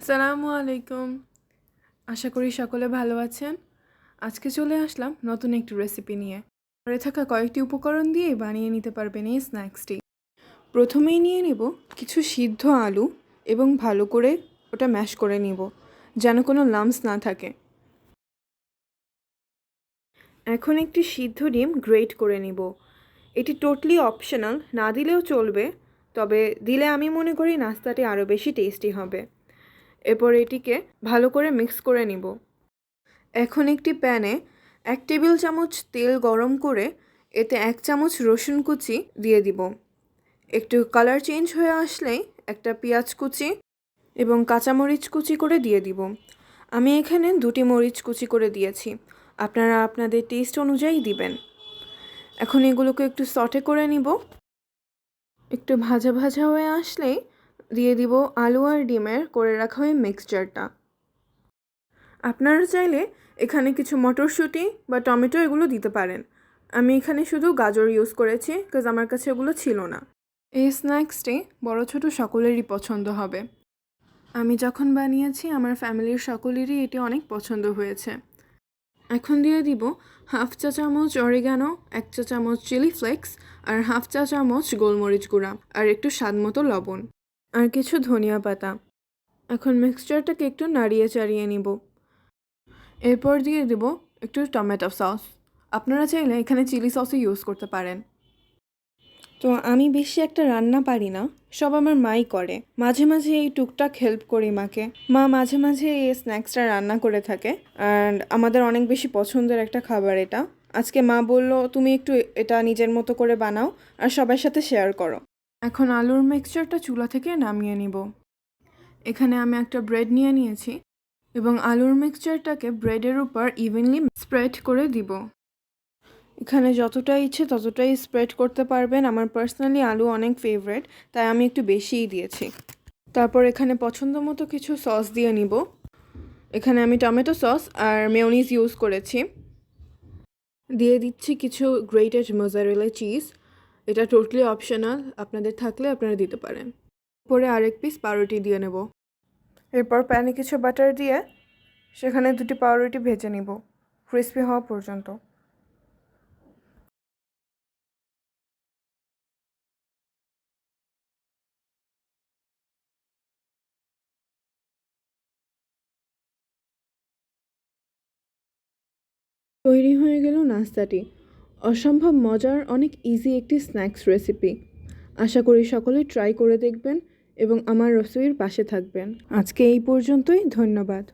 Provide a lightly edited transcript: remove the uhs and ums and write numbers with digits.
আসসালামু আলাইকুম। আশা করি সকলে ভালো আছেন। আজকে চলে আসলাম নতুন একটি রেসিপি নিয়ে। ঘরে থাকা কয়েকটি উপকরণ দিয়ে বানিয়ে নিতে পারবেন এই স্ন্যাক্সটি। প্রথমেই নিয়ে নেব কিছু সিদ্ধ আলু এবং ভালো করে ওটা ম্যাশ করে নিব, যেন কোনো লাম্পস না থাকে। এখন একটি সিদ্ধ ডিম গ্রেট করে নিব। এটি টোটালি অপশনাল, না দিলেও চলবে, তবে দিলে আমি মনে করি নাস্তাটি আরও বেশি টেস্টি হবে। এরপর এটিকে ভালো করে মিক্স করে নিব। এখন একটি প্যানে 1 টেবিল চামচ তেল গরম করে এতে 1 চামচ রসুন কুচি দিয়ে দিব। একটু কালার চেঞ্জ হয়ে আসলেই একটা পেঁয়াজ কুচি এবং কাঁচামরিচ কুচি করে দিয়ে দিব। আমি এখানে 2টি মরিচ কুচি করে দিয়েছি, আপনারা আপনাদের টেস্ট অনুযায়ী দিবেন। এখন এগুলোকে একটু সটে করে নিব। একটু ভাজা ভাজা হয়ে আসলেই দিয়ে দিব আলু আর ডিমের করে রাখা ওই মিক্সচারটা। আপনারা চাইলে এখানে কিছু মটরশুঁটি বা টমেটো এগুলো দিতে পারেন। আমি এখানে শুধু গাজর ইউজ করেছি, বিকজ আমার কাছে এগুলো ছিল না। এই স্ন্যাক্সটি বড় ছোট সকলেরই পছন্দ হবে। আমি যখন বানিয়েছি আমার ফ্যামিলির সকলেরই এটি অনেক পছন্দ হয়েছে। এখন দিয়ে দিব 1/2 চা চামচ অরিগানো, 1 চা চামচ চিলি ফ্লেক্স আর 1/2 চা চামচ গোলমরিচ গুঁড়া আর একটু স্বাদমতো লবণ আর কিছু ধনিয়া পাতা। এখন মিক্সচারটাকে একটু নাড়িয়ে চাড়িয়ে নিব। এরপর দিয়ে দেব একটু টমেটো সস। আপনারা চাইলে এখানে চিলি সসও ইউজ করতে পারেন। তো আমি বেশি একটা রান্না পারি না, সব আমার মাই করে। মাঝে মাঝে এই টুকটাক হেল্প করি মাকে। মা মাঝে মাঝে এই স্ন্যাক্সটা রান্না করে থাকে, অ্যান্ড আমাদের অনেক বেশি পছন্দের একটা খাবার এটা। আজকে মা বলল তুমি একটু এটা নিজের মতো করে বানাও আর সবার সাথে শেয়ার করো। এখন আলুর মিক্সচারটা চুলা থেকে নামিয়ে নিব। এখানে আমি একটা ব্রেড নিয়ে নিয়েছি এবং আলুর মিক্সচারটাকে ব্রেডের উপর ইভেনলি স্প্রেড করে দিব। এখানে যতটা ইচ্ছে ততটাই স্প্রেড করতে পারবেন। আমার পার্সোনালি আলু অনেক ফেভারিট, তাই আমি একটু বেশিই দিয়েছি। তারপর এখানে পছন্দ মতো কিছু সস দিয়ে নিব। এখানে আমি টমেটো সস আর মেয়োনিজ ইউজ করেছি। দিয়ে দিচ্ছি কিছু গ্রেটেড মোজারেলা চিজ। এটা টোটালি অপশনাল, আপনাদের থাকলে আপনারা দিতে পারেন। পরে আরেক পিস পাউরুটি দিয়ে নেব। এরপর প্যানে কিছু বাটার দিয়ে সেখানে 2টি পাউরুটি ভেজে নিব ক্রিস্পি হওয়া পর্যন্ত। তৈরি হয়ে গেল নাস্তাটি। অসম্ভব মজার, অনেক ইজি একটি স্ন্যাক্স রেসিপি। আশা করি সকলেই ট্রাই করে দেখবেন এবং আমার রেসিপির পাশে থাকবেন। আজকে এই পর্যন্তই, ধন্যবাদ।